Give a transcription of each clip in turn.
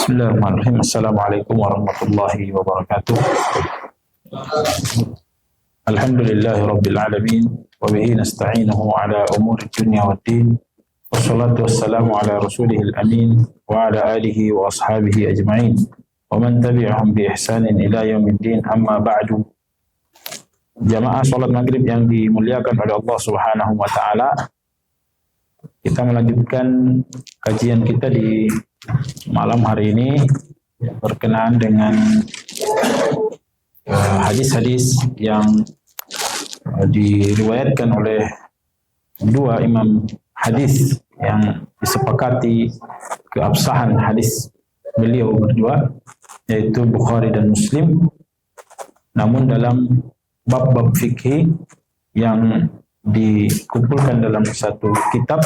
Bismillahirrahmanirrahim. Assalamualaikum warahmatullahi wabarakatuh. Alhamdulillahi rabbil alamin wa bihi nasta'inuhu ala umuri dunya waddin. Wassalatu wassalamu ala rasulihil amin wa ala alihi wa ashabihi ajma'in. Wa man tabi'ahum bi ihsanin ila yaumiddin. Amma ba'du. Jamaah salat maghrib yang dimuliakan oleh Allah Subhanahu wa taala. Kita melanjutkan kajian kita di malam hari ini berkenaan dengan hadis-hadis yang diriwayatkan oleh dua imam hadis yang disepakati keabsahan hadis beliau berdua, yaitu Bukhari dan Muslim. Namun dalam bab-bab fikih yang dikumpulkan dalam satu kitab,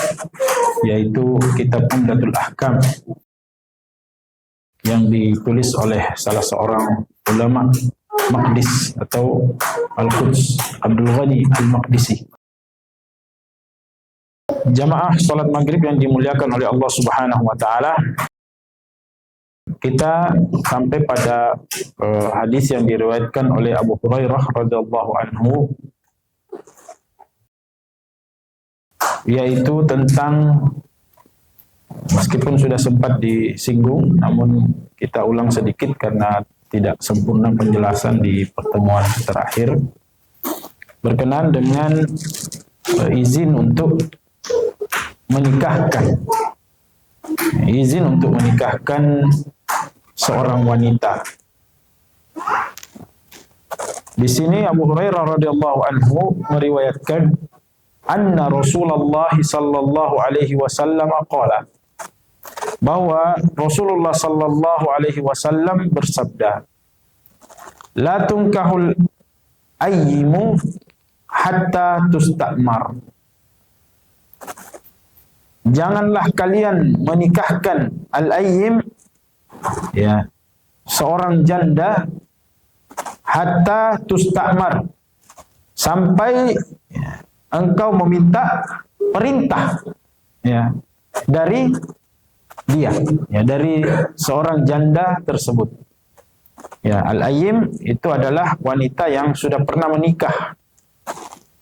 yaitu kitab Umdatul Ahkam, yang ditulis oleh salah seorang ulama Maqdis atau Al-Quds, Abdul Ghani Al-Maqdisi. Jamaah salat maghrib yang dimuliakan oleh Allah Subhanahu wa taala, kita sampai pada hadis yang diriwayatkan oleh Abu Hurairah radhiyallahu anhu, yaitu tentang, meskipun sudah sempat disinggung, namun kita ulang sedikit karena tidak sempurna penjelasan di pertemuan terakhir, berkenaan dengan izin untuk menikahkan, seorang wanita. Di sini Abu Hurairah radhiyallahu anhu meriwayatkan anna Rasulullah sallallahu alaihi wasallam qala, bahwa Rasulullah sallallahu alaihi wasallam bersabda, la tunkahul ayyimu hatta tustamar. Janganlah kalian menikahkan al-ayyim, ya, seorang janda, hatta tustamar, sampai engkau meminta perintah, ya, dari dia, ya, dari seorang janda tersebut. Ya, al-ayyim itu adalah wanita yang sudah pernah menikah,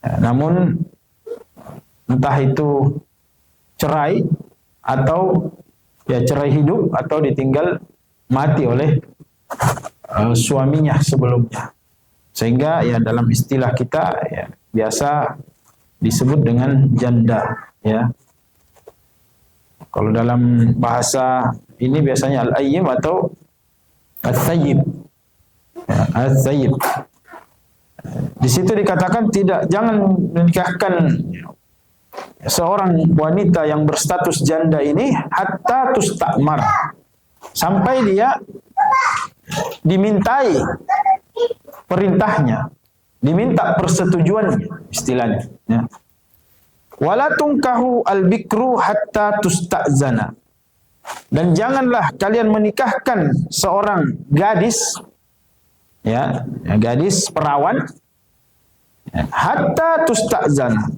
ya, namun entah itu cerai atau ya cerai hidup atau ditinggal mati oleh suaminya sebelumnya, sehingga ya dalam istilah kita ya biasa disebut dengan janda, ya. Kalau dalam bahasa ini biasanya al-ayyim atau al-thayyib, ya, al-thayyib. Di situ dikatakan jangan menikahkan seorang wanita yang berstatus janda ini hatta tustamar, sampai dia dimintai perintahnya, diminta persetujuannya, istilahnya, ya. Wala tunkahu al-bikru hatta tusta'zana. Dan janganlah kalian menikahkan seorang gadis, ya, gadis perawan, ya, hatta tusta'zana,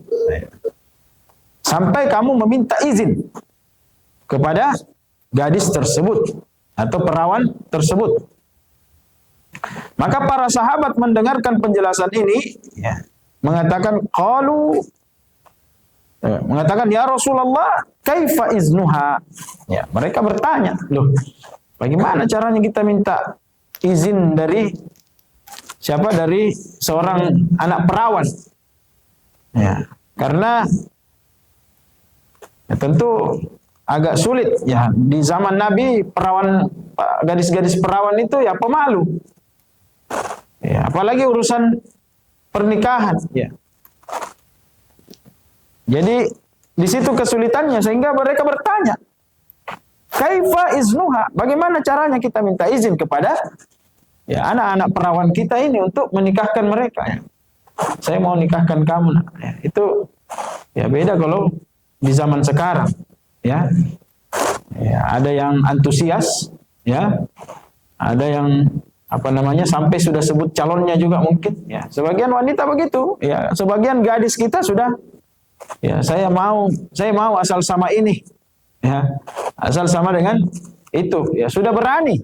sampai kamu meminta izin kepada gadis tersebut atau perawan tersebut. Maka para sahabat mendengarkan penjelasan ini, ya, mengatakan ya Rasulullah, kaifa iznuha? Ya, mereka bertanya, loh, bagaimana caranya kita minta izin dari siapa? Dari seorang anak perawan. Ya, karena ya, tentu agak sulit, ya, di zaman Nabi gadis-gadis perawan itu ya pemalu. Ya, apalagi urusan pernikahan, ya. Jadi di situ kesulitannya, sehingga mereka bertanya, kaifa iznuha? Bagaimana caranya kita minta izin kepada ya anak-anak perawan kita ini untuk menikahkan mereka, ya. Saya mau nikahkan kamu, ya. Itu ya beda kalau di zaman sekarang, ya. Ya, ada yang antusias, ya. Ada yang sampai sudah sebut calonnya juga mungkin, ya. Sebagian wanita begitu, ya. Sebagian gadis kita sudah, ya, saya mau asal sama ini, ya, asal sama dengan itu ya sudah berani.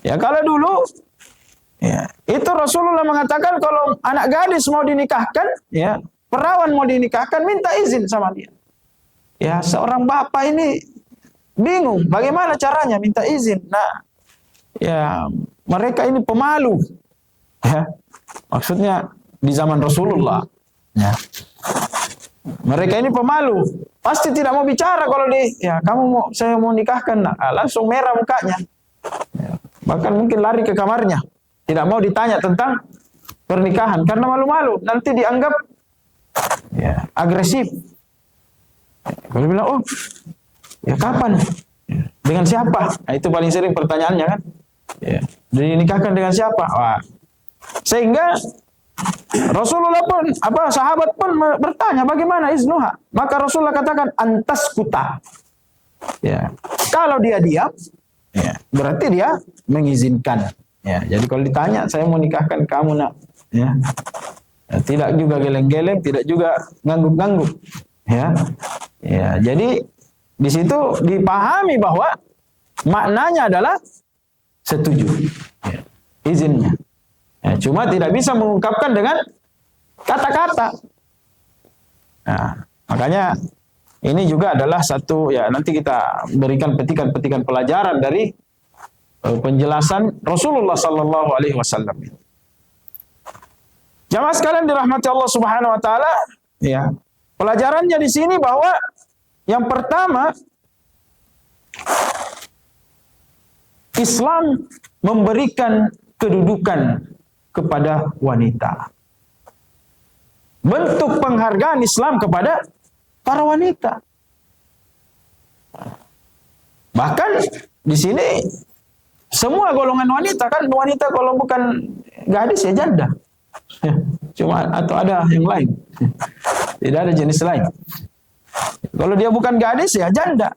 Ya kalau dulu ya itu Rasulullah mengatakan kalau anak gadis mau dinikahkan, ya perawan mau dinikahkan minta izin sama dia. Ya seorang bapak ini bingung bagaimana caranya minta izin. Nah, ya mereka ini pemalu. Ya. Maksudnya di zaman Rasulullah. Ya. Mereka ini pemalu. Pasti tidak mau bicara kalau ya saya mau nikahkan. Nah, langsung merah mukanya. Ya. Bahkan mungkin lari ke kamarnya. Tidak mau ditanya tentang pernikahan karena malu-malu. Nanti dianggap ya agresif. Kalau bilang, oh, ya kapan? Dengan siapa? Nah, itu paling sering pertanyaannya kan. Ya. Dinikahkan dengan siapa? Wah. Sehingga Rasulullah pun, sahabat pun bertanya, bagaimana iznuha? Maka Rasulullah katakan, antas kuta. Ya. Kalau dia diam, ya, berarti dia mengizinkan. Ya. Jadi kalau ditanya, saya mau nikahkan kamu nak. Ya. Ya, tidak juga geleng-geleng, tidak juga ngangguk-ngangguk. Ya. Ya, jadi di situ dipahami bahwa maknanya adalah setuju, ya, izinnya. Ya, cuma tidak bisa mengungkapkan dengan kata-kata. Nah, makanya ini juga adalah satu, ya nanti kita berikan petikan-petikan pelajaran dari penjelasan Rasulullah Sallallahu Alaihi Wasallam. Jamaah sekalian dirahmati Allah Subhanahu Wa Taala, ya pelajarannya di sini bahwa yang pertama, Islam memberikan kedudukan kepada wanita. Bentuk penghargaan Islam kepada para wanita. Bahkan di sini semua golongan wanita, kan wanita kalau bukan gadis ya janda. Cuma atau ada yang lain. Tidak ada jenis lain. Kalau dia bukan gadis ya janda.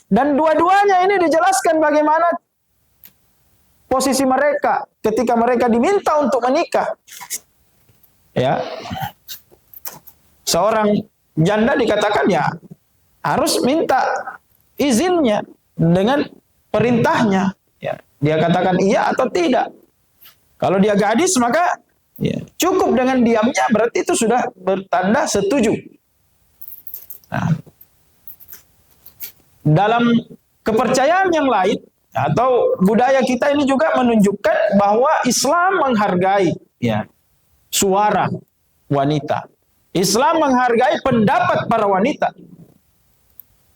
Dan dua-duanya ini dijelaskan bagaimana posisi mereka ketika mereka diminta untuk menikah. Ya. Seorang janda dikatakan ya harus minta izinnya dengan perintahnya. Ya. Dia katakan iya atau tidak. Kalau dia gadis maka ya, cukup dengan diamnya berarti itu sudah bertanda setuju. Nah, dalam kepercayaan yang lain atau budaya kita ini juga menunjukkan bahwa Islam menghargai ya suara wanita. Islam menghargai pendapat para wanita.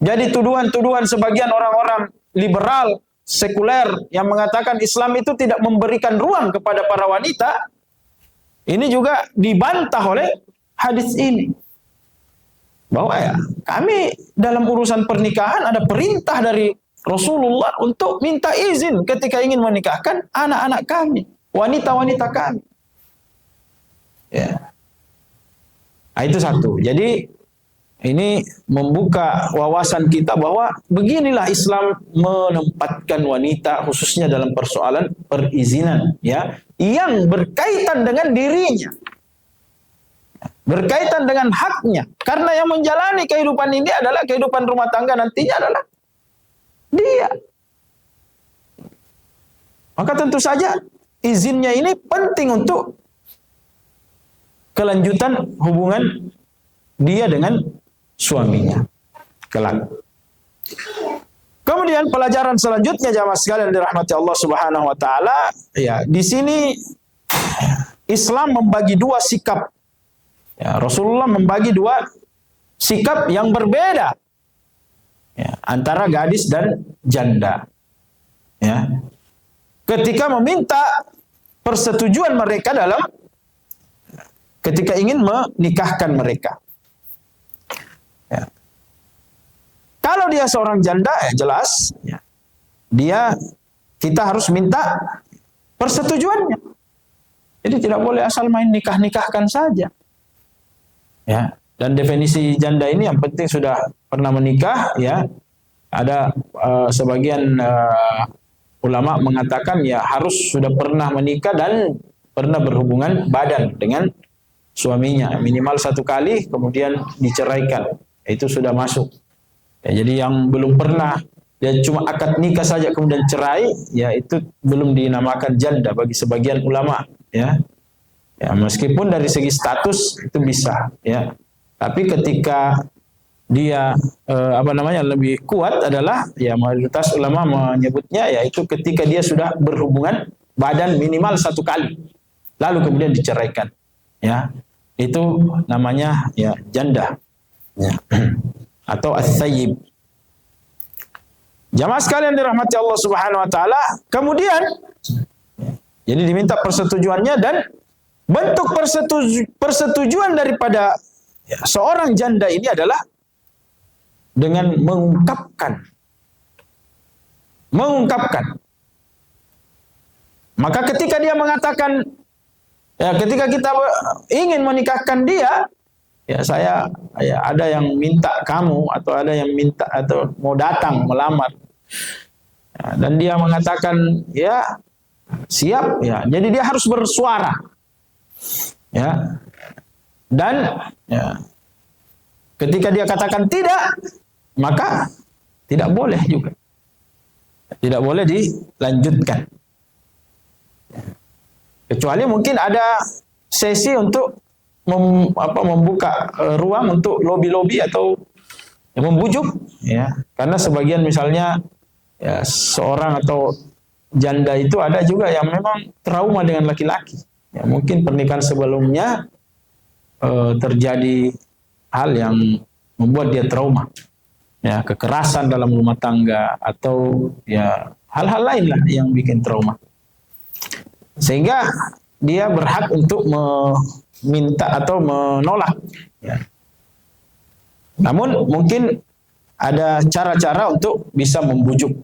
Jadi tuduhan-tuduhan sebagian orang-orang liberal, sekuler yang mengatakan Islam itu tidak memberikan ruang kepada para wanita, ini juga dibantah oleh hadis ini. Bahwa ya kami dalam urusan pernikahan ada perintah dari Rasulullah untuk minta izin ketika ingin menikahkan anak-anak kami, wanita-wanita kami. Ya. Nah, itu satu. Jadi ini membuka wawasan kita bahwa beginilah Islam menempatkan wanita khususnya dalam persoalan perizinan ya yang berkaitan dengan dirinya. Berkaitan dengan haknya. Karena yang menjalani kehidupan ini adalah kehidupan rumah tangga nantinya adalah dia. Maka tentu saja izinnya ini penting untuk kelanjutan hubungan dia dengan suaminya kelak. Kemudian pelajaran selanjutnya jamaah sekalian dirahmati Allah Subhanahu wa taala, ya, di sini Islam membagi dua sikap. Ya, Rasulullah membagi dua sikap yang berbeda ya, antara gadis dan janda. Ya. Ketika meminta persetujuan mereka dalam ketika ingin menikahkan mereka. Ya. Kalau dia seorang janda, ya jelas, ya, kita harus minta persetujuannya. Jadi tidak boleh asal main nikah-nikahkan saja. Ya, dan definisi janda ini yang penting sudah pernah menikah. Ya, ada sebagian ulama mengatakan ya harus sudah pernah menikah dan pernah berhubungan badan dengan suaminya minimal 1 kali, kemudian diceraikan, itu sudah masuk. Ya, jadi yang belum pernah dia cuma akad nikah saja kemudian cerai, ya itu belum dinamakan janda bagi sebagian ulama, ya. Ya, meskipun dari segi status itu bisa, ya. Tapi ketika dia lebih kuat adalah, ya mayoritas ulama menyebutnya yaitu ketika dia sudah berhubungan badan minimal 1 kali, lalu kemudian diceraikan, ya. Itu namanya ya janda, ya. Atau as-sayyib. Jamaah sekalian dirahmati Allah Subhanahu wa taala, kemudian jadi diminta persetujuannya, dan bentuk persetujuan daripada seorang janda ini adalah dengan mengungkapkan. Maka ketika dia mengatakan, ya ketika kita ingin menikahkan dia, ya saya ada yang minta kamu, atau ada yang minta atau mau datang melamar, ya, dan dia mengatakan ya siap, ya jadi dia harus bersuara, ya. Dan ya, ketika dia katakan tidak, maka tidak boleh juga, tidak boleh dilanjutkan, kecuali mungkin ada sesi untuk membuka ruang untuk lobby atau membujuk, ya. Karena sebagian misalnya ya, seorang atau janda itu ada juga yang memang trauma dengan laki-laki, ya, mungkin pernikahan sebelumnya terjadi hal yang membuat dia trauma, ya, kekerasan dalam rumah tangga atau ya hal-hal lain lah yang bikin trauma, sehingga dia berhak untuk meminta atau menolak, ya. Namun mungkin ada cara-cara untuk bisa membujuk.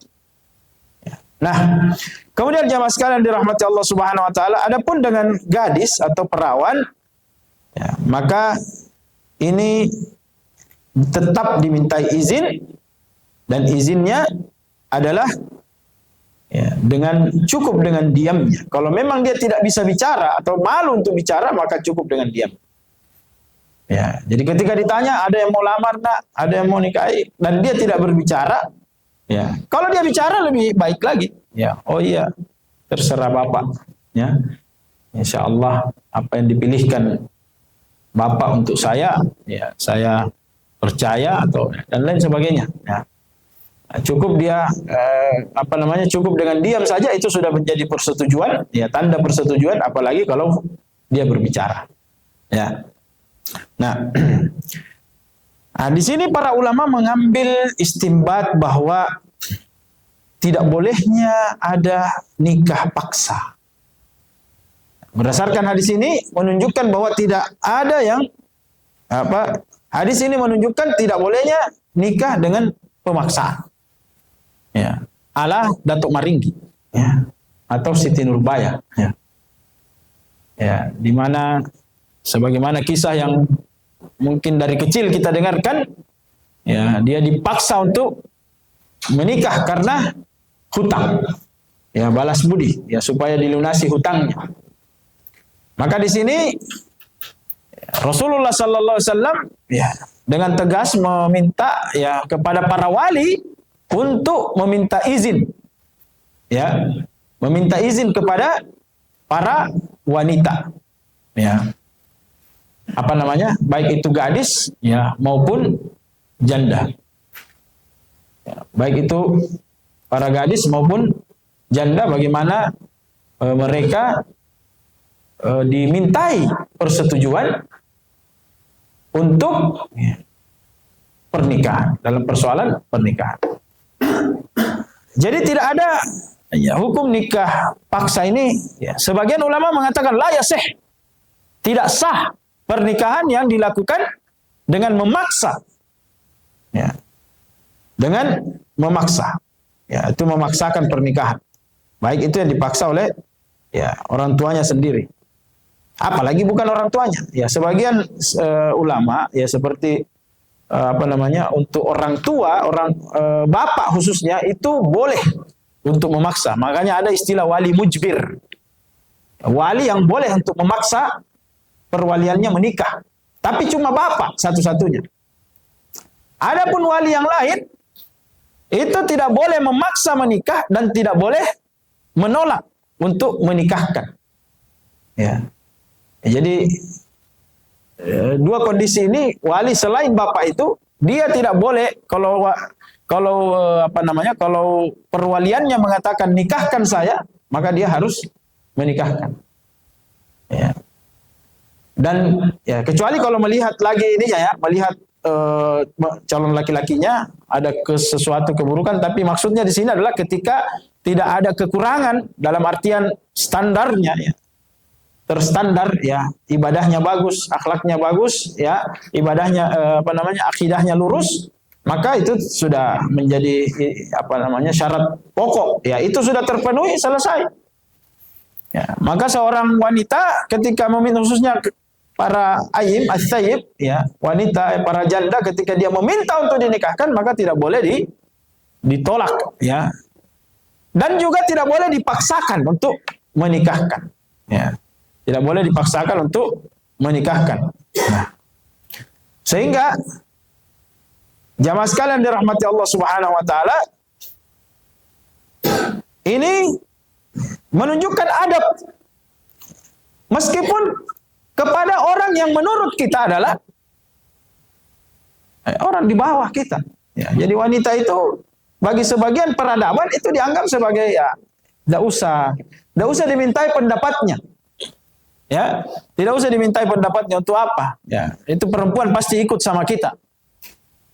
Nah, kemudian jamaah sekalian dirahmati Allah Subhanahu wa taala, adapun dengan gadis atau perawan, ya, maka ini tetap dimintai izin, dan izinnya adalah ya, cukup dengan diamnya. Kalau memang dia tidak bisa bicara atau malu untuk bicara, maka cukup dengan diam. Ya, jadi ketika ditanya ada yang mau lamar nak, ada yang mau nikahi, dan dia tidak berbicara, ya kalau dia bicara lebih baik lagi. Ya, oh iya, terserah bapak. Ya, insya Allah apa yang dipilihkan bapak untuk saya, ya saya percaya, atau dan lain sebagainya. Ya. Cukup dia cukup dengan diam saja itu sudah menjadi persetujuan, ya tanda persetujuan, apalagi kalau dia berbicara, ya. Nah, di sini para ulama mengambil istimbat bahwa tidak bolehnya ada nikah paksa. Berdasarkan hadis ini menunjukkan bahwa tidak ada yang hadis ini menunjukkan tidak bolehnya nikah dengan pemaksaan. Ya, ala Datuk Maringgi, ya, atau Siti Nurbaya, ya. Ya, di mana sebagaimana kisah yang mungkin dari kecil kita dengarkan, ya, dia dipaksa untuk menikah karena hutang, ya, balas budi, ya, supaya dilunasi hutangnya. Maka di sini Rasulullah sallallahu alaihi wasallam, ya, dengan tegas meminta, ya, kepada para wali untuk meminta izin, ya, meminta izin kepada para wanita, ya, baik itu gadis, ya, maupun janda, ya, baik itu para gadis maupun janda, bagaimana mereka dimintai persetujuan untuk pernikahan, dalam persoalan pernikahan. Jadi tidak ada, ya, hukum nikah paksa ini, ya, sebagian ulama mengatakan la yasih, tidak sah pernikahan yang dilakukan dengan memaksa, ya, dengan memaksa, ya, itu memaksakan pernikahan, baik itu yang dipaksa oleh, ya, orang tuanya sendiri, apalagi bukan orang tuanya, ya. Sebagian ulama, ya, seperti untuk orang tua, bapak khususnya, itu boleh untuk memaksa. Makanya ada istilah wali mujbir, wali yang boleh untuk memaksa perwaliannya menikah, tapi cuma bapak satu-satunya. Adapun wali yang lain, itu tidak boleh memaksa menikah dan tidak boleh menolak untuk menikahkan. Ya. Jadi dua kondisi ini wali selain bapak itu dia tidak boleh kalau perwaliannya mengatakan nikahkan saya, maka dia harus menikahkan. Ya. Dan ya kecuali kalau melihat lagi ini ya, melihat calon laki-lakinya ada sesuatu keburukan, tapi maksudnya di sini adalah ketika tidak ada kekurangan dalam artian standarnya ya. Terstandar ya, ibadahnya bagus, akhlaknya bagus ya, ibadahnya akidahnya lurus, maka itu sudah menjadi syarat pokok ya, itu sudah terpenuhi, selesai. Ya, maka seorang wanita ketika meminta, khususnya para ayim as-sayyib ya, wanita para janda ketika dia meminta untuk dinikahkan, maka tidak boleh ditolak ya. Dan juga tidak boleh dipaksakan untuk menikahkan ya. Tidak boleh dipaksakan untuk menikahkan. Nah, sehingga jamaah sekalian dirahmati Allah Subhanahu wa taala, ini menunjukkan adab meskipun kepada orang yang menurut kita adalah orang di bawah kita. Ya, jadi wanita itu bagi sebagian peradaban itu dianggap sebagai ya tidak usah dimintai pendapatnya. Ya, tidak usah dimintai pendapatnya untuk apa? Ya, itu perempuan pasti ikut sama kita.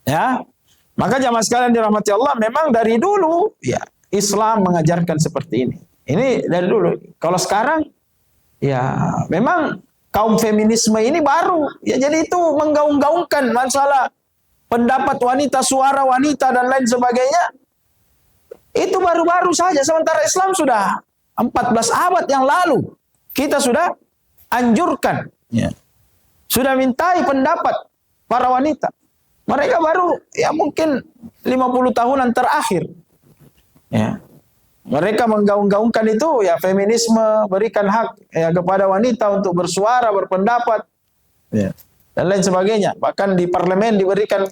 Ya, maka jamaah sekalian dirahmati Allah, memang dari dulu ya Islam mengajarkan seperti ini. Ini dari dulu. Kalau sekarang ya memang kaum feminisme ini baru. Ya jadi itu menggaung-gaungkan masalah pendapat wanita, suara wanita dan lain sebagainya. Itu baru-baru saja, sementara Islam sudah 14 abad yang lalu. Kita sudah anjurkan, ya. Sudah mintai pendapat para wanita. Mereka baru ya mungkin 50 tahunan terakhir. Ya. Mereka menggaung-gaungkan itu ya feminisme, berikan hak ya kepada wanita untuk bersuara, berpendapat, ya, dan lain sebagainya. Bahkan di parlemen diberikan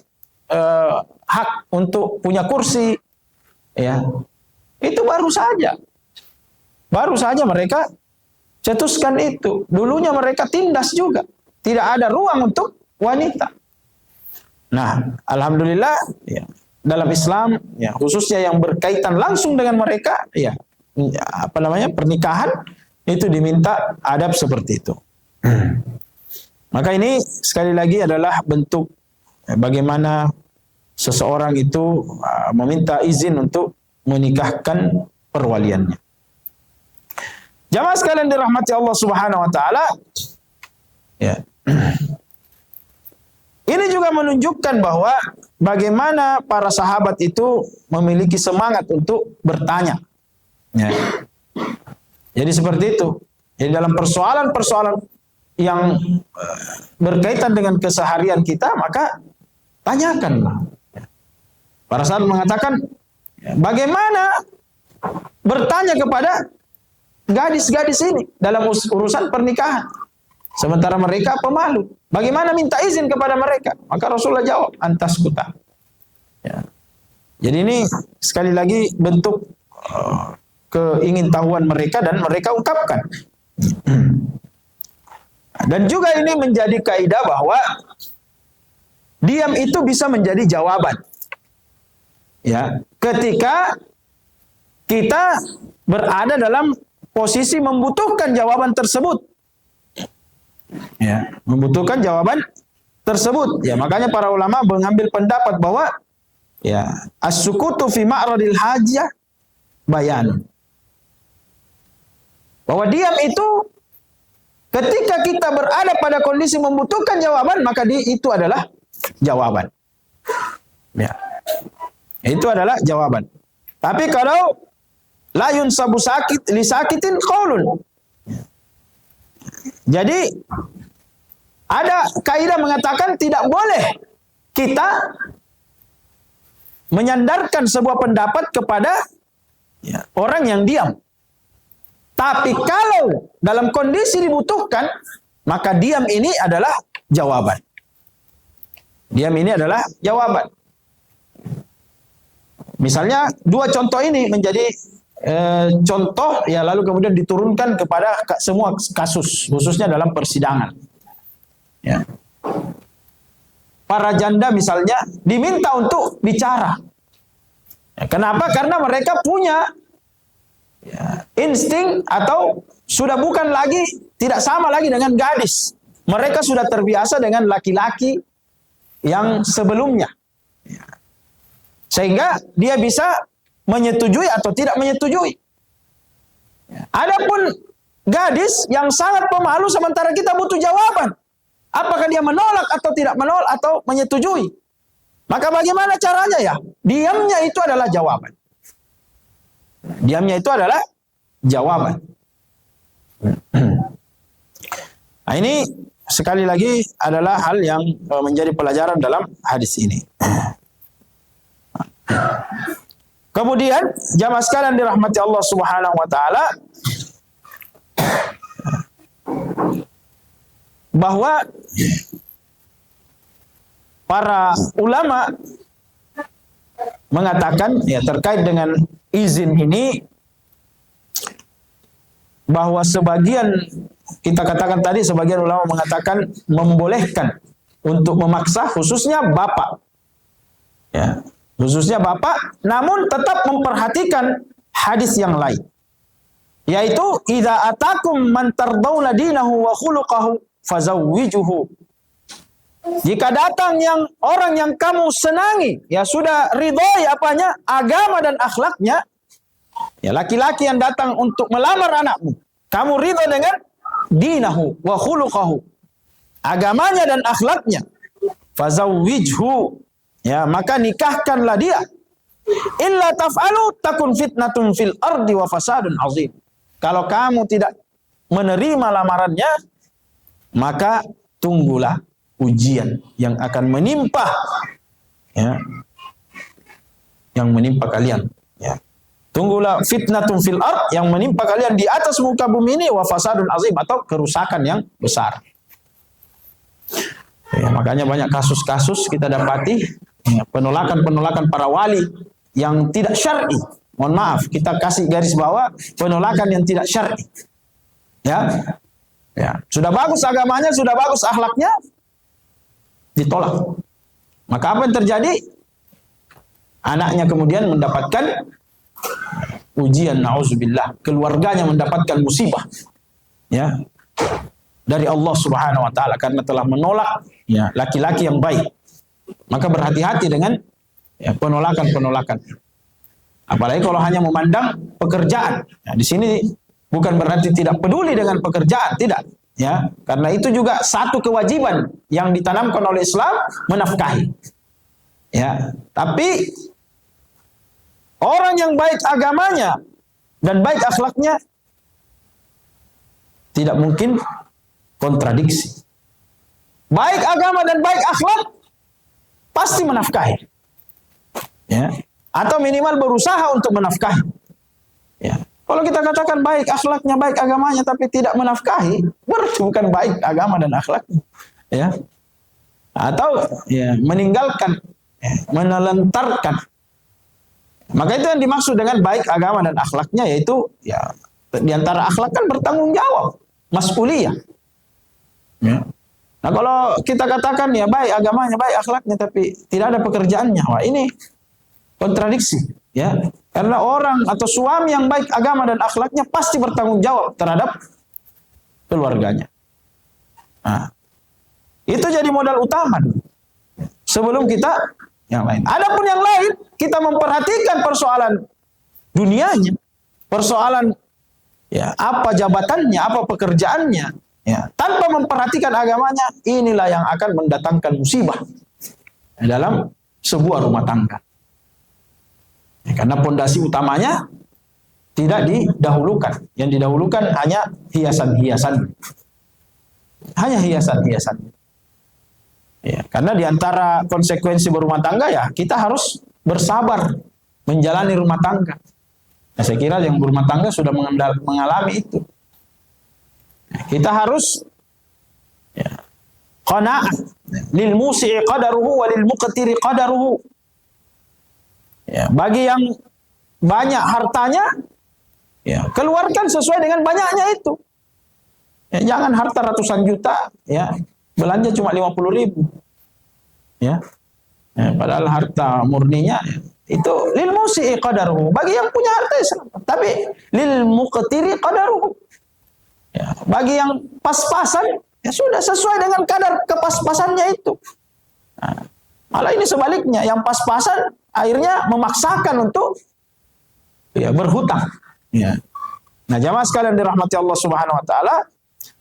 hak untuk punya kursi. Ya. Itu baru saja. Baru saja mereka cetuskan itu. Dulunya mereka tindas juga. Tidak ada ruang untuk wanita. Nah, alhamdulillah ya, dalam Islam ya, khususnya yang berkaitan langsung dengan mereka ya, pernikahan itu diminta adab seperti itu. Maka ini sekali lagi adalah bentuk bagaimana seseorang itu meminta izin untuk menikahkan perwaliannya. Jamaah sekalian dirahmati Allah Subhanahu wa taala. Ya. Ini juga menunjukkan bahwa bagaimana para sahabat itu memiliki semangat untuk bertanya. Ya. Jadi seperti itu. Jadi dalam persoalan-persoalan yang berkaitan dengan keseharian kita, maka tanyakanlah. Para sahabat mengatakan, bagaimana bertanya kepada gadis-gadis ini dalam urusan pernikahan, sementara mereka pemalu. Bagaimana minta izin kepada mereka? Maka Rasulullah jawab, antas kuta. Ya. Jadi ini sekali lagi bentuk keingintahuan mereka dan mereka ungkapkan. Dan juga ini menjadi kaidah bahwa diam itu bisa menjadi jawaban. Ya, ketika kita berada dalam posisi membutuhkan jawaban tersebut. Ya, membutuhkan jawaban tersebut. Ya, makanya para ulama mengambil pendapat bahwa ya, as-sukutu fi ma'radil hajah bayan. Bahwa diam itu ketika kita berada pada kondisi membutuhkan jawaban, maka itu adalah jawaban. Ya. Itu adalah jawaban. Tapi kalau la yunsabu sakit li sakitin qaulun. Jadi ada kaidah mengatakan tidak boleh kita menyandarkan sebuah pendapat kepada orang yang diam. Tapi kalau dalam kondisi dibutuhkan, maka diam ini adalah jawaban. Diam ini adalah jawaban. Misalnya dua contoh ini menjadi contoh ya, lalu kemudian diturunkan kepada semua kasus, khususnya dalam persidangan. Ya. Para janda misalnya diminta untuk bicara. Ya, kenapa? Karena mereka punya insting atau sudah bukan lagi, tidak sama lagi dengan gadis. Mereka sudah terbiasa dengan laki-laki yang sebelumnya. Sehingga dia bisa menyetujui atau tidak menyetujui. Adapun gadis yang sangat pemalu, sementara kita butuh jawaban. Apakah dia menolak atau tidak menolak atau menyetujui? Maka bagaimana caranya ya? Diamnya itu adalah jawaban. Diamnya itu adalah jawaban. Nah, ini sekali lagi adalah hal yang menjadi pelajaran dalam hadis ini. Kemudian jamaah sekalian dirahmati Allah Subhanahu wa taala, bahwa para ulama mengatakan ya terkait dengan izin ini, bahwa sebagian, kita katakan tadi, sebagian ulama mengatakan membolehkan untuk memaksa, khususnya bapak. Ya, khususnya bapak, namun tetap memperhatikan hadis yang lain. Yaitu, idza atakum man tardawna dinahu wa khuluquhu fazawwijuhu. Jika datang orang yang kamu senangi, ya sudah ridhoi apanya? Agama dan akhlaknya. Ya, laki-laki yang datang untuk melamar anakmu, kamu ridho dengan dinahu wa khuluquhu, agamanya dan akhlaknya, fazawwijhu, ya maka nikahkanlah dia. Illa taf'alu takun fitnatun fil ardi wa fasadun azim. Kalau kamu tidak menerima lamarannya, maka tunggulah ujian yang akan menimpa, ya, yang menimpa kalian, ya. Tunggulah fitnatun fil ard, yang menimpa kalian di atas muka bumi ini, wa fasadun azim, atau kerusakan yang besar. Ya, makanya banyak kasus-kasus kita dapati, ya, penolakan-penolakan para wali yang tidak syar'i. Mohon maaf, kita kasih garis bawah, penolakan yang tidak syar'i. Ya. Ya, sudah bagus agamanya, sudah bagus akhlaknya, ditolak. Maka apa yang terjadi? Anaknya kemudian mendapatkan ujian, na'udzubillah, keluarganya mendapatkan musibah, ya, dari Allah Subhanahu wa taala karena telah menolak, ya, laki-laki yang baik. Maka berhati-hati dengan, ya, penolakan-penolakan. Apalagi kalau hanya memandang pekerjaan. Ya, di sini bukan berarti tidak peduli dengan pekerjaan, tidak, ya, karena itu juga satu kewajiban yang ditanamkan oleh Islam, menafkahi. Ya, tapi orang yang baik agamanya dan baik akhlaknya tidak mungkin kontradiksi. Baik agama dan baik akhlak pasti menafkahi. Ya, atau minimal berusaha untuk menafkahi. Ya. Kalau kita katakan baik akhlaknya, baik agamanya, tapi tidak menafkahi, berarti bukan baik agama dan akhlaknya. Ya. Atau, ya, meninggalkan, ya, menelantarkan. Maka itu yang dimaksud dengan baik agama dan akhlaknya, yaitu, ya, di antara akhlak kan bertanggung jawab, mas'uliyah. Ya. Nah, kalau kita katakan ya baik agamanya, baik akhlaknya, tapi tidak ada pekerjaannya, wah ini kontradiksi, ya. Karena orang atau suami yang baik agama dan akhlaknya pasti bertanggung jawab terhadap keluarganya. Nah, itu jadi modal utama sebelum kita yang lain. Adapun yang lain, kita memperhatikan persoalan dunianya, persoalan, ya, apa jabatannya, apa pekerjaannya, ya, tanpa memperhatikan agamanya, inilah yang akan mendatangkan musibah dalam sebuah rumah tangga. Ya, karena pondasi utamanya tidak didahulukan. Yang didahulukan hanya hiasan-hiasan. Hanya hiasan-hiasan. Ya, karena diantara konsekuensi berumah tangga, ya, kita harus bersabar menjalani rumah tangga. Nah, saya kira yang berumah tangga sudah mengalami itu. Ya, kita harus, ya, qanaah, lil musi'i qadaruhu wa lil muqtiri qadaruhu. Ya, bagi yang banyak hartanya, ya, keluarkan sesuai dengan banyaknya itu. Ya, jangan harta ratusan juta, ya, belanja cuma 50.000. Ya. Ya, padahal harta murninya itu lil musi'i qadaruhu, bagi yang punya harta Islam. Tapi lil muqtiri qadaruhu. Ya, bagi yang pas-pasan, ya sudah sesuai dengan kadar kepas-pasannya itu. Nah, malah ini sebaliknya, yang pas-pasan akhirnya memaksakan untuk ya berhutang. Ya. Nah, jamaah sekalian dirahmati Allah Subhanahu wa taala,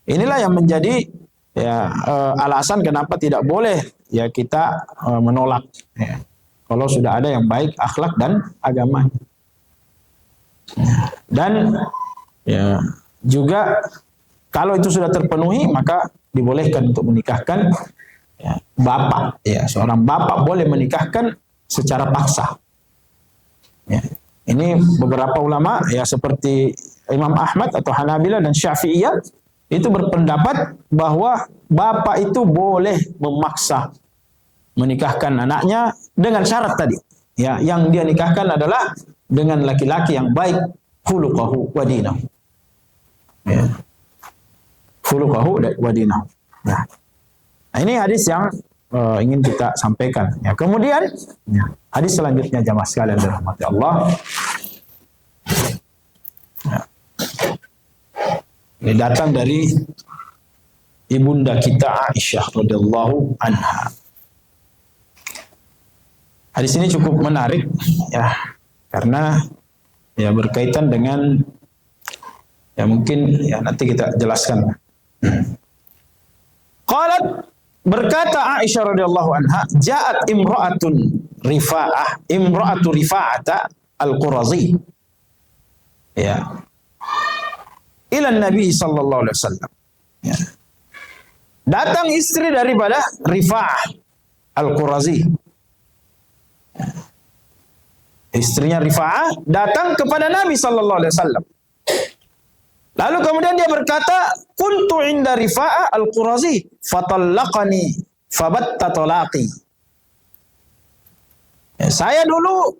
inilah yang menjadi ya alasan kenapa tidak boleh ya kita menolak ya, kalau sudah ada yang baik akhlak dan agamanya. Dan ya juga kalau itu sudah terpenuhi maka dibolehkan untuk menikahkan ya, bapak ya, seorang bapak boleh menikahkan secara paksa. Ya. Ini beberapa ulama ya seperti Imam Ahmad atau Hanabilah dan Syafi'iyah itu berpendapat bahwa bapak itu boleh memaksa menikahkan anaknya dengan syarat tadi. Ya, yang dia nikahkan adalah dengan laki-laki yang baik khuluquhu wa dinahu. Ya. Khuluquhu wa dinahu. Nah, ini hadis yang ingin kita sampaikan. Ya, kemudian ya, hadis selanjutnya jamaah sekalian dirahmati Allah. Ya. Ini datang dari ibunda kita Aisyah radhiyallahu anha. Hadis ini cukup menarik ya, karena ya berkaitan dengan ya mungkin ya nanti kita jelaskan. Qalat, berkata Aisyah radhiyallahu anha, ja'at imra'atu Rifa'ata al-Qurazi. Ya. Ila Nabi sallallahu alaihi wasallam. Ya. Datang istri daripada Rifa'ah al-Qurazi. Ya. Istrinya Rifa'ah datang kepada Nabi sallallahu alaihi wasallam. Lalu kemudian dia berkata, kuntu inda Rifa'ah al-Qurazi fatallaqani fabatta talaqi. Ya, saya dulu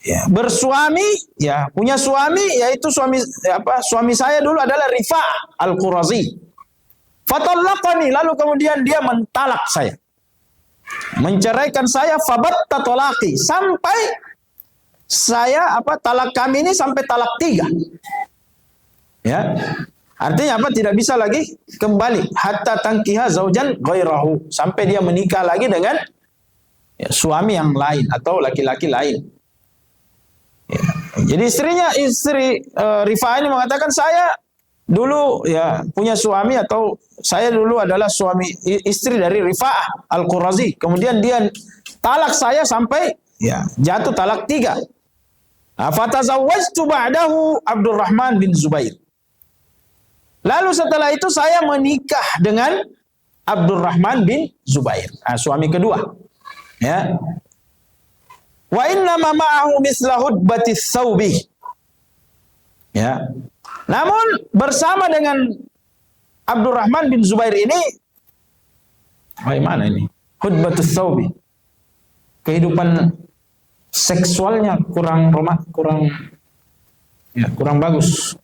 ya, bersuami, ya punya suami, yaitu suami saya dulu adalah Rifa'ah al-Qurazi. Fatallaqani, lalu kemudian dia mentalak saya, menceraikan saya, fabatta talaqi, sampai saya talak kami ini sampai talak 3. Ya, artinya apa? Tidak bisa lagi kembali hatta tankiha zaujan ghairahu, sampai dia menikah lagi dengan ya, suami yang lain atau laki-laki lain. Ya. Jadi istri Rifa'ah ini mengatakan, saya dulu ya punya suami, atau saya dulu adalah istri dari Rifa'ah al-Qurazi. Kemudian dia talak saya sampai ya jatuh talak 3. Fatazawwajtu ba'dahu Abdurrahman bin Zubair. Lalu setelah itu saya menikah dengan Abdurrahman bin Zubair, suami kedua. Ya. Wa inna ma ma'ahu misla hudbatis thawbi. Ya. Namun bersama dengan Abdurrahman bin Zubair ini, bagaimana ini? Hudbatus thawbi. Kehidupan seksualnya kurang bagus.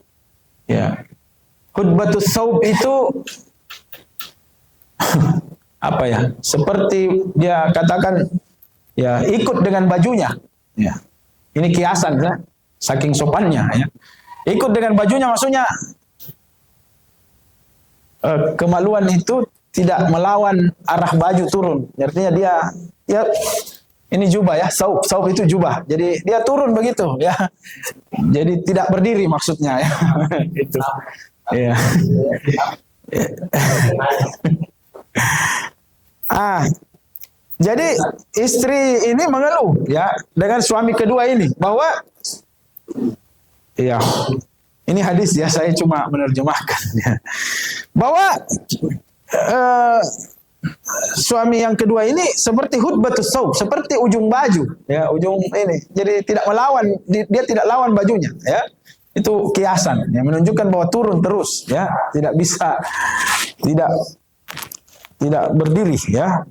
Ya. Hudbatus thawb itu apa ya? Seperti dia katakan ya ikut dengan bajunya. Ya. Ini kiasan ya, saking sopannya ya. Ikut dengan bajunya maksudnya kemaluan itu tidak melawan arah baju turun. Artinya dia ya ini jubah ya, saub itu jubah. Jadi dia turun begitu ya. Jadi tidak berdiri maksudnya ya. Itu. Ya. Jadi istri ini mengeluh ya dengan suami kedua ini bahwa ya ini hadis ya, saya cuma menerjemahkan ya, bahwa suami yang kedua ini seperti hudbatus saub, seperti ujung baju ya, ujung ini. Jadi tidak melawan, dia tidak lawan bajunya ya. Itu kiasan yang menunjukkan bahwa turun terus ya, tidak bisa tidak berdiri ya.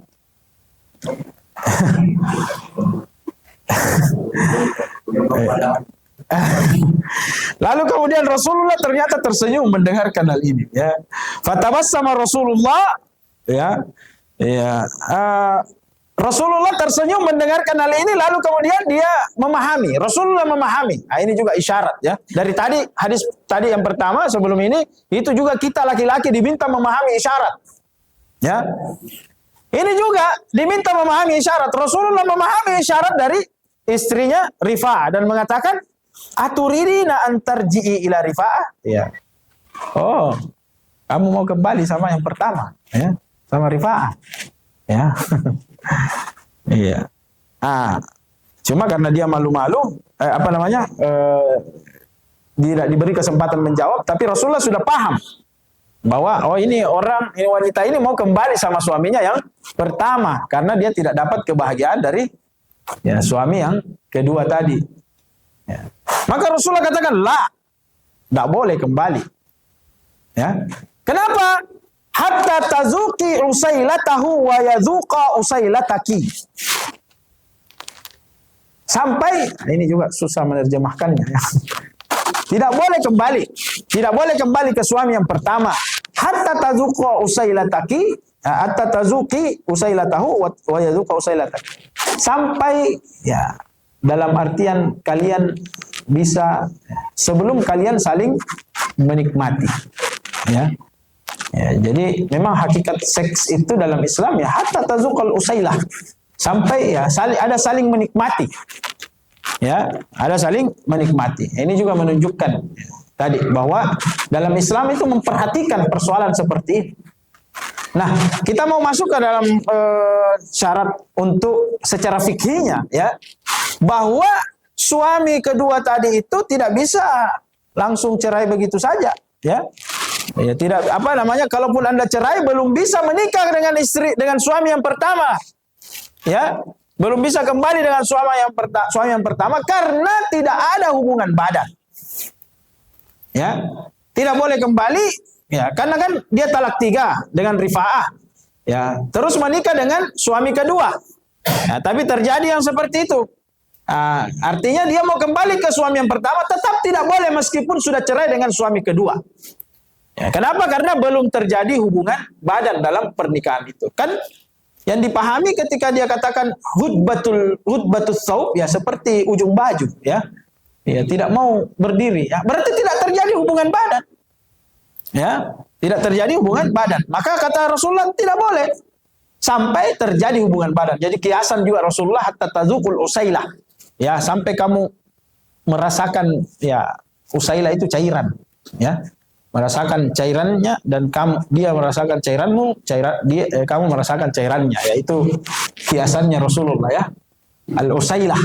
Lalu kemudian Rasulullah ternyata tersenyum mendengarkan hal ini. Ya, fatabassama Rasulullah. Ya, ya. Rasulullah tersenyum mendengarkan hal ini, lalu kemudian dia memahami. Rasulullah memahami. Nah, ini juga isyarat ya. Dari tadi hadis tadi yang pertama sebelum ini, itu juga kita laki-laki diminta memahami isyarat. Ya. Ini juga diminta memahami isyarat. Rasulullah memahami isyarat dari istrinya Rifa'ah dan mengatakan, "Aturidina antarji'i ila Rifa'ah?" Ya. Oh, kamu mau kembali sama yang pertama, ya, sama Rifa'ah. Ya. Iya. Cuma karena dia malu-malu, tidak diberi kesempatan menjawab, tapi Rasulullah sudah paham bahwa ini wanita ini mau kembali sama suaminya yang pertama karena dia tidak dapat kebahagiaan dari suami yang kedua tadi. Ya. Maka Rasulullah katakan, tidak boleh kembali. Ya. Kenapa? Hatta tazuki usailatahu wa yadzuqa usailataki. Sampai, ini juga susah menerjemahkannya. Ya. Tidak boleh kembali. Tidak boleh kembali ke suami yang pertama. Hatta tazuqa usailataki, hatta tazuki usailatahu wa yadzuqa usailataki. Sampai dalam artian kalian bisa sebelum kalian saling menikmati. Ya. Ya, jadi memang hakikat seks itu dalam Islam hatta tazuqal usailah, sampai ada saling menikmati. Ya, ada saling menikmati. Ini juga menunjukkan tadi bahwa dalam Islam itu memperhatikan persoalan seperti ini. Nah, kita mau masuk ke dalam syarat untuk secara fikihnya bahwa suami kedua tadi itu tidak bisa langsung cerai begitu saja, ya. Ya, tidak kalaupun Anda cerai belum bisa menikah dengan suami yang pertama. Ya, belum bisa kembali dengan suami yang pertama karena tidak ada hubungan badan. Ya, tidak boleh kembali karena kan dia talak 3 dengan Rifa'ah. Ya, terus menikah dengan suami kedua. Ya, tapi terjadi yang seperti itu. Artinya dia mau kembali ke suami yang pertama tetap tidak boleh meskipun sudah cerai dengan suami kedua. Ya, kenapa? Karena belum terjadi hubungan badan dalam pernikahan itu. Kan yang dipahami ketika dia katakan hudbatul thawb seperti ujung baju ya. Ya, tidak mau berdiri. Ya, berarti tidak terjadi hubungan badan. Ya, tidak terjadi hubungan badan. Maka kata Rasulullah tidak boleh sampai terjadi hubungan badan. Jadi kiasan juga Rasulullah hatta tazuqul usailah. Ya, sampai kamu merasakan usailah itu cairan, ya. Merasakan cairannya dan dia merasakan cairanmu, kamu merasakan cairannya, yaitu kiasannya Rasulullah ya. Al-usailah.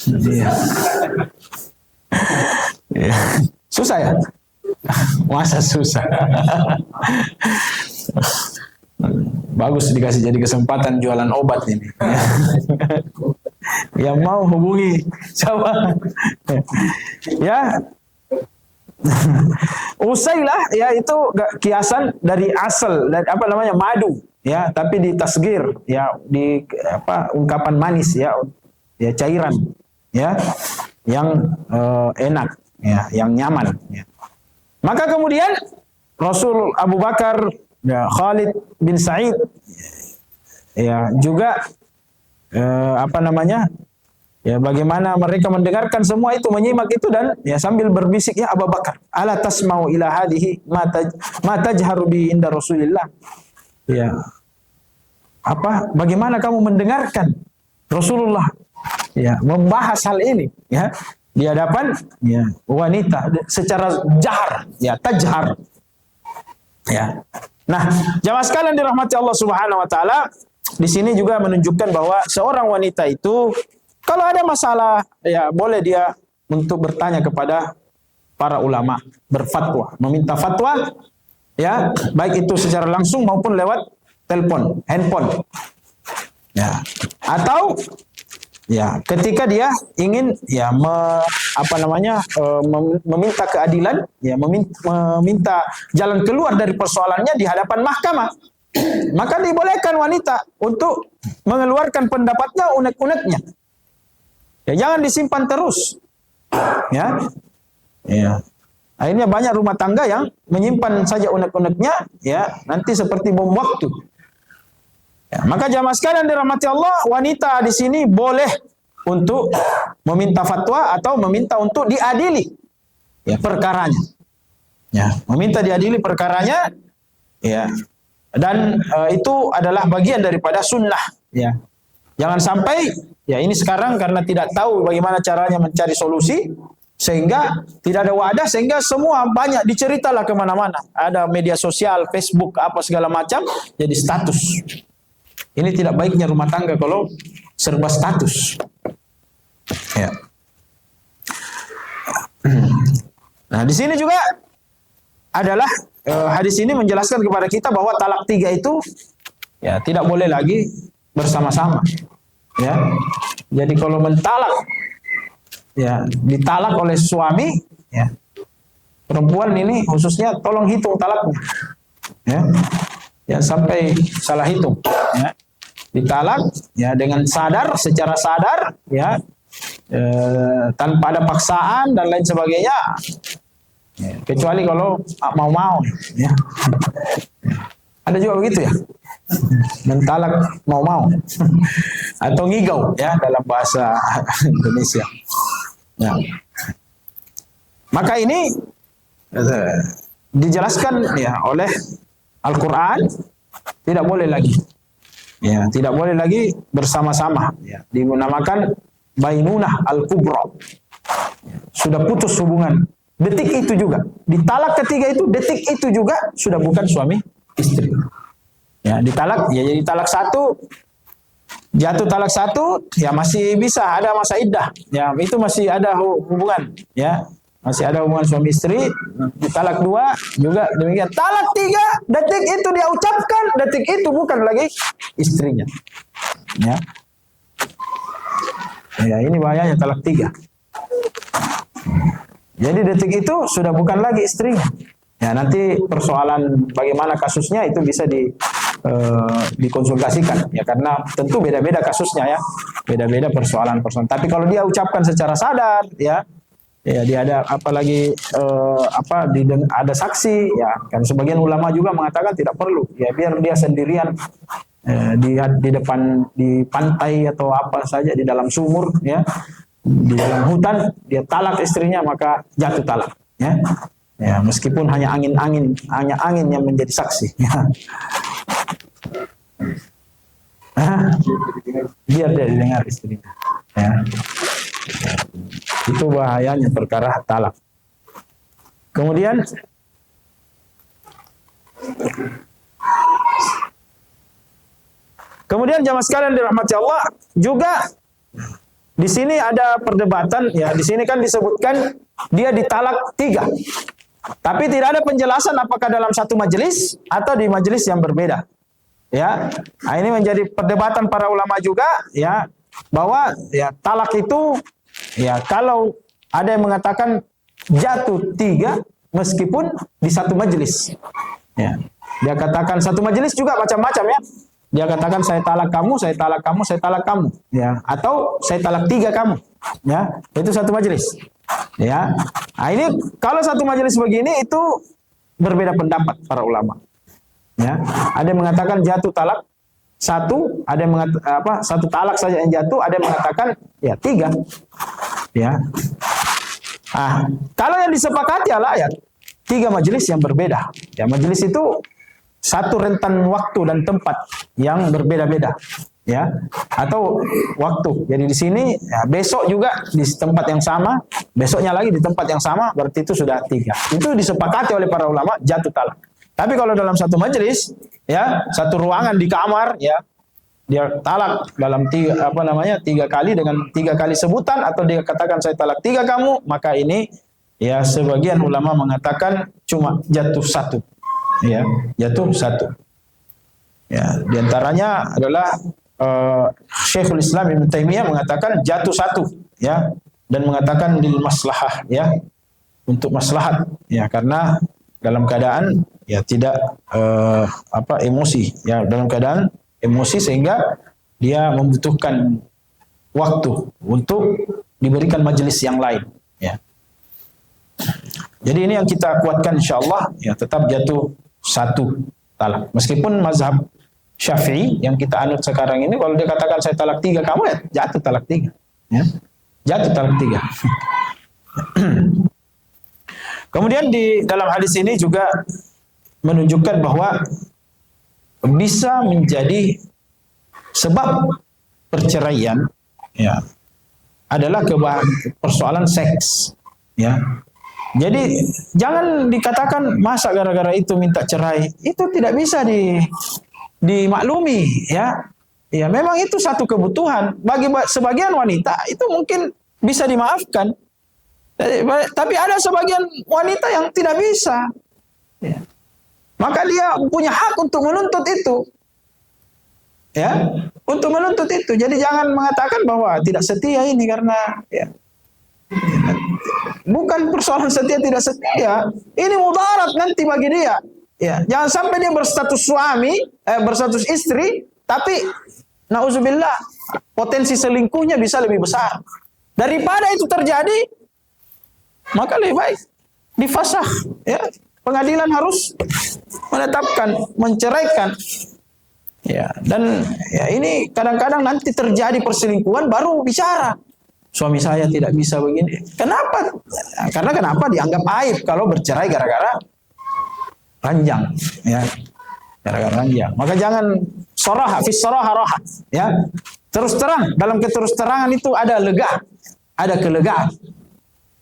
Ya. Ya. Susah ya? Masa susah. Bagus dikasih jadi kesempatan jualan obat ini. Yang mau hubungi siapa? Ya. Usailah itu kiasan dari asal dari madu ya, tapi di tasgir di ungkapan manis cairan yang enak yang nyaman Maka kemudian Rasul Abu Bakar Khalid bin Sa'id juga bagaimana mereka mendengarkan semua itu, menyimak itu dan sambil berbisik, ya Abu Bakar, ala tasma'u ila hadhihi ma tajharu bi inda Rasulillah. Bagaimana kamu mendengarkan Rasulullah membahas hal ini di hadapan wanita secara jahar, tajhar. Nah, jamaah sekalian dirahmati Allah Subhanahu wa taala, di sini juga menunjukkan bahwa seorang wanita itu kalau ada masalah, boleh dia untuk bertanya kepada para ulama, berfatwa, meminta fatwa, baik itu secara langsung maupun lewat telepon, handphone, atau ketika dia ingin meminta keadilan, meminta jalan keluar dari persoalannya di hadapan mahkamah, maka dibolehkan wanita untuk mengeluarkan pendapatnya, unek-uneknya. Ya, jangan disimpan terus. Ya. Ya. Akhirnya banyak rumah tangga yang menyimpan saja unek-uneknya, ya, nanti seperti bom waktu. Ya, maka jamaah sekalian dirahmati Allah, wanita di sini boleh untuk meminta fatwa atau meminta untuk diadili, ya, perkaranya. Ya, meminta diadili perkaranya, ya. Dan itu adalah bagian daripada sunnah, ya. Jangan sampai, ya, ini sekarang karena tidak tahu bagaimana caranya mencari solusi, sehingga tidak ada wadah, sehingga semua banyak diceritalah kemana-mana. Ada media sosial, Facebook, apa segala macam, jadi status. Ini tidak baiknya rumah tangga kalau serba status. Ya. Nah, di sini juga adalah hadis ini menjelaskan kepada kita bahwa talak 3 itu, ya, tidak boleh lagi bersama-sama. Ya. Jadi kalau mentalak, ya, ditalak oleh suami, ya, perempuan ini khususnya tolong hitung talaknya, ya, ya, sampai salah hitung, ya, ditalak, ya, dengan sadar, secara sadar, ya, tanpa ada paksaan dan lain sebagainya, ya, kecuali kalau mau-mau, ya. Ada juga begitu, ya, mentalak mau-mau atau ngigau, ya, dalam bahasa Indonesia. Ya. Maka ini dijelaskan, ya, oleh Al-Quran, tidak boleh lagi, ya, tidak boleh lagi bersama-sama, ya, dinamakan bainunah al-kubra, sudah putus hubungan detik itu juga, di talak ketiga itu detik itu juga sudah bukan suami istri, ya, ditalak, ya, jadi talak 1, jatuh talak 1, ya, masih bisa ada masa iddah, ya, itu masih ada hubungan, ya, masih ada hubungan suami istri. Di talak 2 juga demikian. Talak 3 detik itu dia ucapkan, detik itu bukan lagi istrinya, ya. Ya, ini bahayanya talak 3. Jadi detik itu sudah bukan lagi istrinya. Ya, nanti persoalan bagaimana kasusnya itu bisa dikonsultasikan, ya, karena tentu beda-beda kasusnya, ya, beda-beda persoalan-persoalan. Tapi kalau dia ucapkan secara sadar, ya, ya, dia ada apalagi ada saksi, ya, kan sebagian ulama juga mengatakan tidak perlu, ya, biar dia sendirian di depan, di pantai atau apa saja, di dalam sumur, ya, di dalam hutan, dia talak istrinya, maka jatuh talak, ya. Ya, meskipun hanya angin yang menjadi saksi, ya. Biar dia didengar istrinya, ya. Itu bahayanya perkara talak. Kemudian jamaah sekalian dirahmati Allah, juga di sini ada perdebatan, ya, di sini kan disebutkan dia ditalak 3. Tapi tidak ada penjelasan apakah dalam satu majelis atau di majelis yang berbeda. Ya, nah, ini menjadi perdebatan para ulama juga, ya, bahwa, ya, talak itu, ya, kalau ada yang mengatakan jatuh 3 meskipun di satu majelis. Ya, dia katakan satu majelis juga macam-macam, ya. Dia katakan saya talak kamu, saya talak kamu, saya talak kamu, ya, atau saya talak 3 kamu, ya, itu satu majelis. Ya, nah, ini kalau satu majelis begini itu berbeda pendapat para ulama. Ya, ada yang mengatakan jatuh talak 1, ada yang mengatakan satu talak saja yang jatuh, ada yang mengatakan, ya, 3. Ya, nah, kalau yang disepakati adalah, ya, 3 majelis yang berbeda. Ya, majelis itu satu rentan waktu dan tempat yang berbeda-beda, ya, atau waktu. Jadi di sini, ya, besok juga di tempat yang sama, besoknya lagi di tempat yang sama, berarti itu sudah 3. Itu disepakati oleh para ulama jatuh talak. Tapi kalau dalam satu majelis, ya, satu ruangan di kamar, ya, dia talak dalam 3 kali dengan 3 kali sebutan, atau dia katakan saya talak 3 kamu, maka ini, ya, sebagian ulama mengatakan cuma jatuh 1. Ya, jatuh 1. Ya, diantaranya adalah Syekhul Islam Ibnu Taimiyah mengatakan jatuh 1, ya, dan mengatakan lil maslahah, ya, untuk maslahat, ya, karena dalam keadaan, ya, tidak emosi, ya, dalam keadaan emosi sehingga dia membutuhkan waktu untuk diberikan majelis yang lain. Ya. Jadi ini yang kita kuatkan insyaallah, ya, tetap jatuh satu talak. Meskipun mazhab Syafi'i yang kita anut sekarang ini, kalau dia katakan saya talak 3, kamu ya jatuh talak 3. Ya. Jatuh talak 3. Kemudian di dalam hadis ini juga menunjukkan bahwa bisa menjadi sebab perceraian, ya, adalah persoalan seks, ya. Jadi jangan dikatakan masa gara-gara itu minta cerai, itu tidak bisa dimaklumi, ya. Ya memang itu satu kebutuhan bagi sebagian wanita, itu mungkin bisa dimaafkan. Tapi ada sebagian wanita yang tidak bisa, ya. Maka dia punya hak untuk menuntut itu, ya, untuk menuntut itu. Jadi jangan mengatakan bahwa tidak setia ini karena, ya, bukan persoalan setia tidak setia. Ini mudarat nanti bagi dia. Ya, jangan sampai dia berstatus suami, berstatus istri, tapi nauzubillah potensi selingkuhnya bisa lebih besar. Daripada itu terjadi, maka lebih baik difasakh, ya. Pengadilan harus menetapkan, menceraikan. Ya, dan ya ini kadang-kadang nanti terjadi perselingkuhan baru bicara. Suami saya tidak bisa begini. Kenapa? Karena kenapa dianggap aib kalau bercerai gara-gara ranjang, ya. Gara-gara ranjang. Maka jangan saraha, fis saraha raha, ya. Terus terang, dalam keterus terangan itu ada lega, ada kelegaan.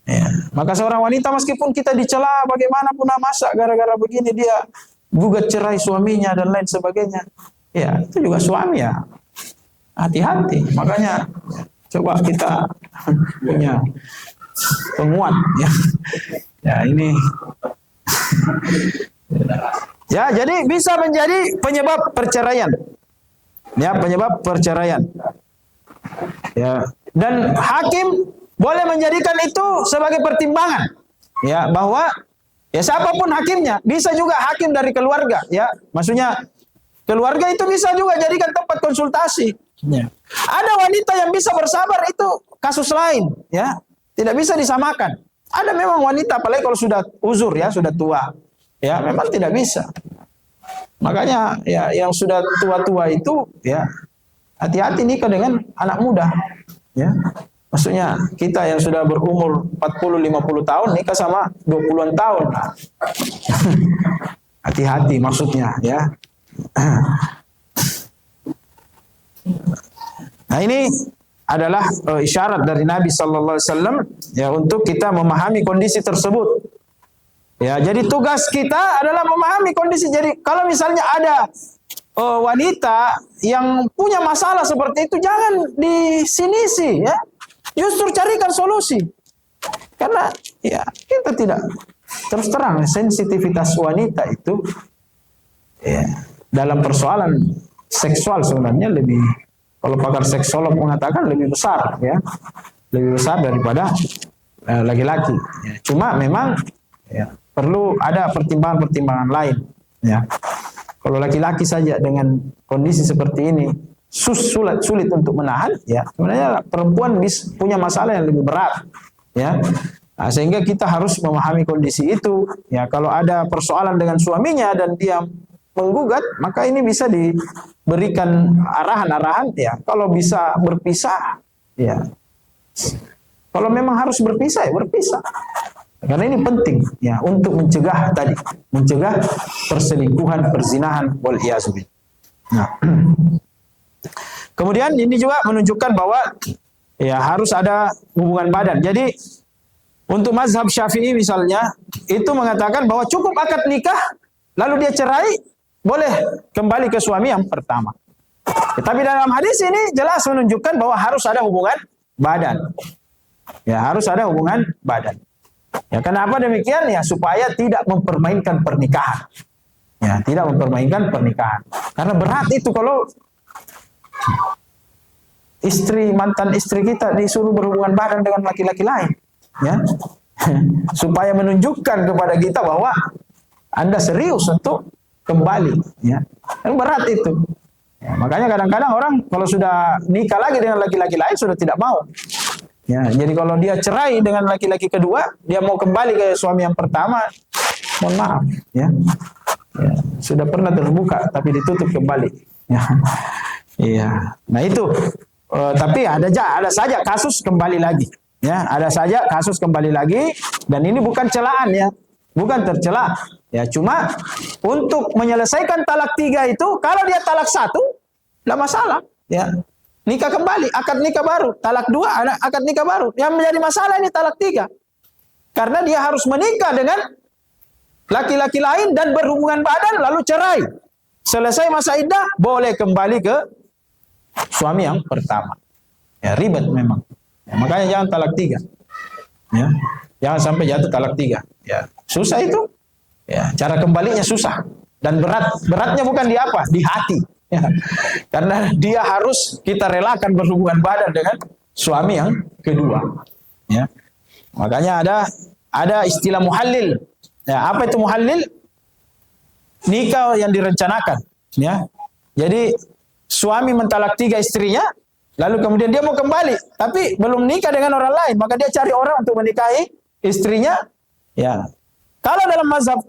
Ya. Maka seorang wanita meskipun kita dicela bagaimanapun, masa gara-gara begini dia gugat cerai suaminya dan lain sebagainya. Ya, itu juga suami, ya. Hati-hati. Makanya coba kita punya penguat, ya. Ya ini. Ya, jadi bisa menjadi penyebab perceraian. Ya, penyebab perceraian. Ya, dan hakim boleh menjadikan itu sebagai pertimbangan, ya, bahwa ya siapapun hakimnya, bisa juga hakim dari keluarga, ya. Maksudnya keluarga itu bisa juga jadikan tempat konsultasi. Ya. Ada wanita yang bisa bersabar, itu kasus lain, ya. Tidak bisa disamakan. Ada memang wanita, apalagi kalau sudah uzur, ya, sudah tua, ya, memang tidak bisa. Makanya ya yang sudah tua-tua itu, ya, hati-hati nikah dengan anak muda, ya. Maksudnya kita yang sudah berumur 40-50 tahun nikah sama 20-an tahun. Hati-hati maksudnya, ya. Nah, ini adalah isyarat dari Nabi sallallahu alaihi wasallam, ya, untuk kita memahami kondisi tersebut. Ya, jadi tugas kita adalah memahami kondisi. Jadi kalau misalnya ada wanita yang punya masalah seperti itu, jangan disinisi, ya. Justru carikan solusi. Karena ya kita tidak, terus terang sensitivitas wanita itu, ya, dalam persoalan seksual sebenarnya lebih, kalau pakar seksolog mengatakan lebih besar, ya. Lebih besar daripada laki-laki. Ya. Cuma memang, ya, perlu ada pertimbangan-pertimbangan lain, ya. Kalau laki-laki saja dengan kondisi seperti ini sulit untuk menahan, ya, sebenarnya perempuan punya masalah yang lebih berat, ya. Nah, sehingga kita harus memahami kondisi itu, ya. Kalau ada persoalan dengan suaminya dan dia menggugat, maka ini bisa diberikan arahan-arahan, ya. Kalau bisa berpisah, ya. Kalau memang harus berpisah, ya berpisah. Karena ini penting, ya, untuk mencegah perselingkuhan, perzinahan, wal iyaz billah. Nah. Kemudian ini juga menunjukkan bahwa, ya, harus ada hubungan badan. Jadi untuk mazhab Syafi'i misalnya itu mengatakan bahwa cukup akad nikah lalu dia cerai, boleh kembali ke suami yang pertama. Tapi dalam hadis ini jelas menunjukkan bahwa harus ada hubungan badan. Ya, harus ada hubungan badan. Ya, kenapa demikian? Ya, supaya tidak mempermainkan pernikahan. Ya, tidak mempermainkan pernikahan. Karena berat itu kalau mantan istri kita disuruh berhubungan badan dengan laki-laki lain, ya. Supaya menunjukkan kepada kita bahwa Anda serius untuk kembali, ya. Dan berat itu. Ya, makanya kadang-kadang orang kalau sudah nikah lagi dengan laki-laki lain sudah tidak mau. Ya, jadi kalau dia cerai dengan laki-laki kedua, dia mau kembali ke suami yang pertama, mohon maaf, ya. Ya, sudah pernah terbuka tapi ditutup kembali. Ya. Iya. Nah itu. Tapi ada saja kasus kembali lagi. Ya, ada saja kasus kembali lagi dan ini bukan celaan ya. Bukan tercela. Ya, cuma untuk menyelesaikan talak 3 itu kalau dia talak 1 tidak masalah, ya. Nikah kembali, akad nikah baru, talak 2, akad nikah baru. Yang menjadi masalah ini talak 3. Karena dia harus menikah dengan laki-laki lain dan berhubungan badan lalu cerai. Selesai masa iddah, boleh kembali ke suami yang pertama. Ya, ribet memang. Ya, makanya jangan talak 3. Ya. Jangan sampai jatuh talak 3. Ya, susah itu. Ya, cara kembalinya susah dan beratnya bukan di apa, di hati. Ya. Karena dia harus kita relakan berhubungan badan dengan suami yang kedua. Ya. Makanya ada istilah muhallil. Ya, apa itu muhallil? Nikah yang direncanakan. Ya. Jadi suami mentalak 3 istrinya, lalu kemudian dia mau kembali, tapi belum nikah dengan orang lain, maka dia cari orang untuk menikahi istrinya. Ya. Kalau dalam mazhab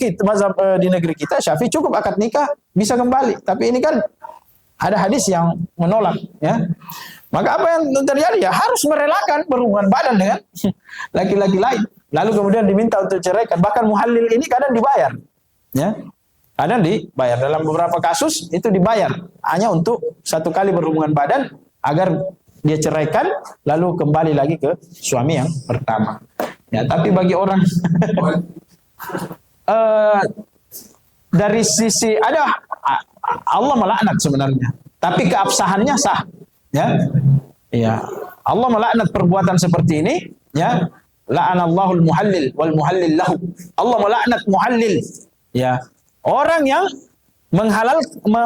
di negeri kita Syafi'i cukup akad nikah bisa kembali, tapi ini kan ada hadis yang menolak, ya. Maka apa yang terjadi? Ya harus merelakan berhubungan badan dengan laki-laki lain. Lalu kemudian diminta untuk ceraikan. Bahkan muhallil ini kadang dibayar, ya. Kadang dibayar. Dalam beberapa kasus itu dibayar hanya untuk 1 kali berhubungan badan agar dia ceraikan lalu kembali lagi ke suami yang pertama. Ya, tapi bagi orang dari sisi Allah melaknat sebenarnya, tapi keabsahannya sah, ya. Ya, Allah melaknat perbuatan seperti ini, ya. La'anallahul muhallil wal muhallil lahu. Allah melaknat muhallil, ya. Orang yang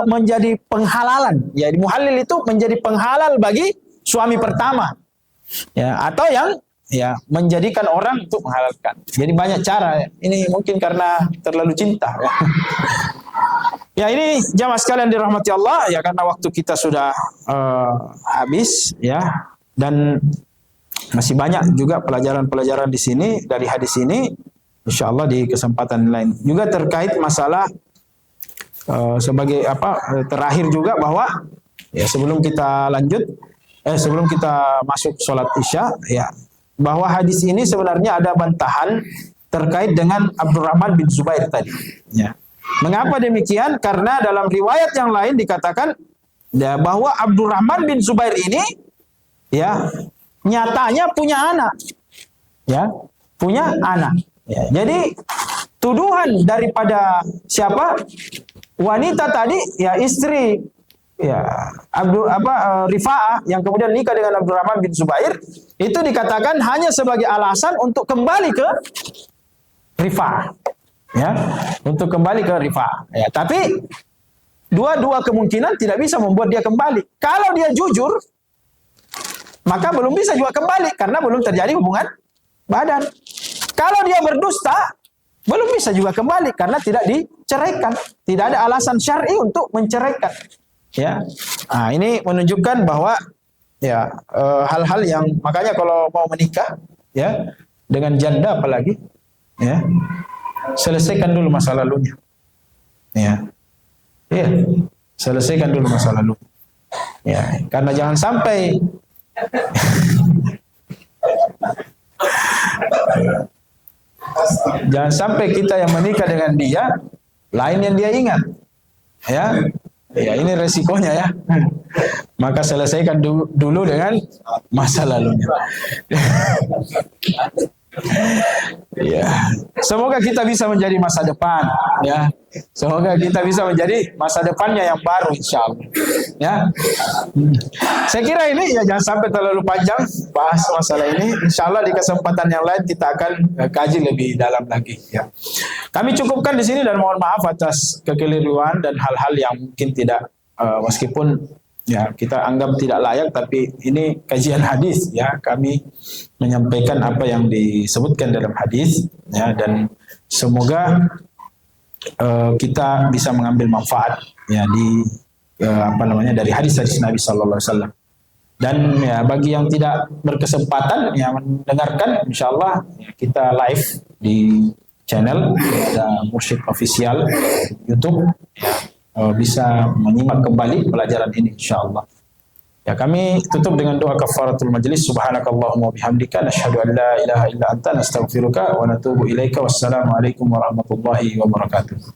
menjadi penghalalan, ya. Muhallil itu menjadi penghalal bagi suami pertama, ya, atau yang ya menjadikan orang untuk menghalalkan. Jadi banyak cara. Ini mungkin karena terlalu cinta. Ya, ya ini jamaah sekalian dirahmati Allah, ya, karena waktu kita sudah habis, ya, dan masih banyak juga pelajaran-pelajaran di sini dari hadis ini. Insya Allah di kesempatan lain juga terkait masalah sebagai terakhir juga bahwa ya sebelum kita lanjut sebelum kita masuk sholat isya, ya, bahwa hadis ini sebenarnya ada bantahan terkait dengan Abdurrahman bin Zubair tadi. Ya. Mengapa demikian? Karena dalam riwayat yang lain dikatakan ya, bahwa Abdurrahman bin Zubair ini, ya, nyatanya punya anak, ya, punya anak. Ya. Jadi tuduhan daripada siapa? Wanita tadi, ya, istri, ya, Rifa'ah yang kemudian nikah dengan Abdurrahman bin Zubair, itu dikatakan hanya sebagai alasan untuk kembali ke Rifa'ah, ya, untuk kembali ke Rifa'ah. Ya, tapi dua kemungkinan tidak bisa membuat dia kembali. Kalau dia jujur, maka belum bisa juga kembali karena belum terjadi hubungan badan. Kalau dia berdusta, belum bisa juga kembali karena tidak diceraikan. Tidak ada alasan syar'i untuk menceraikan. Ya, nah, ini menunjukkan bahwa ya hal-hal yang makanya kalau mau menikah, ya, dengan janda apalagi, ya, selesaikan dulu masa lalunya, ya, selesaikan dulu masa lalu, ya, karena jangan sampai jangan sampai kita yang menikah dengan dia lain yang dia ingat, ya. Ya, ini resikonya, ya. Maka selesaikan dulu dengan masa lalunya. Ya, semoga kita bisa menjadi masa depan, ya. Semoga kita bisa menjadi masa depannya yang baru, insya Allah. Ya, saya kira ini ya jangan sampai terlalu panjang bahas masalah ini. Insya Allah di kesempatan yang lain kita akan kaji lebih dalam lagi. Ya, kami cukupkan di sini dan mohon maaf atas kekeliruan dan hal-hal yang mungkin tidak meskipun ya kita anggap tidak layak, tapi ini kajian hadis, ya, kami menyampaikan apa yang disebutkan dalam hadis, ya, dan semoga kita bisa mengambil manfaat, ya, di dari hadis-hadis Nabi sallallahu alaihi wasallam. Dan ya bagi yang tidak berkesempatan ya mendengarkan, insyaallah ya, kita live di channel ada Mursyid Official YouTube ya, bisa menyimak kembali pelajaran ini insyaallah. Ya, kami tutup dengan doa kafaratul majlis. Subhanakallahumma bihamdika nasyhadu an la ilaha illa anta nastaghfiruka wa natubu ilaika. Wassalamu alaikum warahmatullahi wabarakatuh.